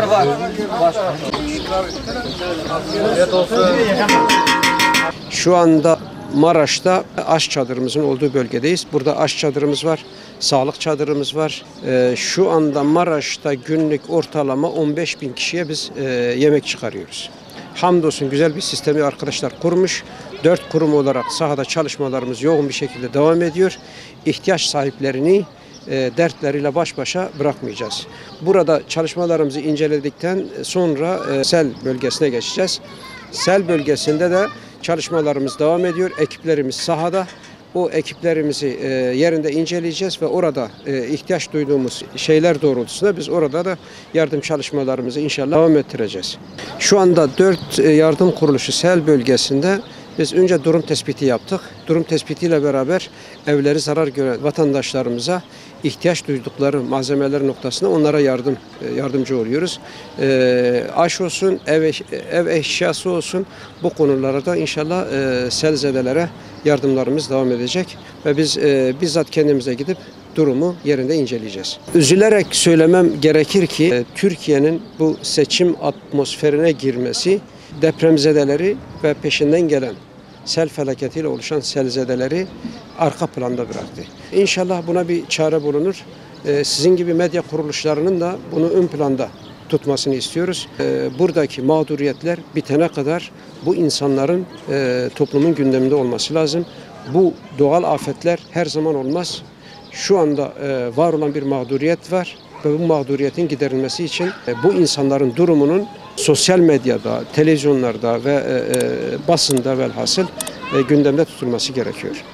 Var. Şu anda Maraş'ta aş çadırımızın olduğu bölgedeyiz. Burada aş çadırımız var, sağlık çadırımız var. Şu anda Maraş'ta günlük ortalama 15.000 kişiye biz yemek çıkarıyoruz. Hamdolsun güzel bir sistemi arkadaşlar kurmuş. 4 kurum olarak sahada çalışmalarımız yoğun bir şekilde devam ediyor. İhtiyaç sahiplerini dertleriyle baş başa bırakmayacağız. Burada çalışmalarımızı inceledikten sonra sel bölgesine geçeceğiz. Sel bölgesinde de çalışmalarımız devam ediyor. Ekiplerimiz sahada. O ekiplerimizi yerinde inceleyeceğiz ve orada ihtiyaç duyduğumuz şeyler doğrultusunda biz orada da yardım çalışmalarımızı inşallah devam ettireceğiz. Şu anda 4 yardım kuruluşu sel bölgesinde biz önce durum tespiti yaptık. Durum tespitiyle beraber evleri zarar gören vatandaşlarımıza ihtiyaç duydukları malzemeler noktasında onlara yardımcı oluyoruz. Aş olsun, ev eşyası olsun, bu konulara da inşallah selzedelere yardımlarımız devam edecek ve biz bizzat kendimize gidip durumu yerinde inceleyeceğiz. Üzülerek söylemem gerekir ki Türkiye'nin bu seçim atmosferine girmesi depremzedeleri ve peşinden gelen sel felaketiyle oluşan selzedeleri arka planda bıraktı. İnşallah buna bir çare bulunur. Sizin gibi medya kuruluşlarının da bunu ön planda tutmasını istiyoruz. Buradaki mağduriyetler bitene kadar bu insanların toplumun gündeminde olması lazım. Bu doğal afetler her zaman olmaz. Şu anda var olan bir mağduriyet var ve bu mağduriyetin giderilmesi için bu insanların durumunun sosyal medyada, televizyonlarda ve basında velhasıl gündemde tutulması gerekiyor.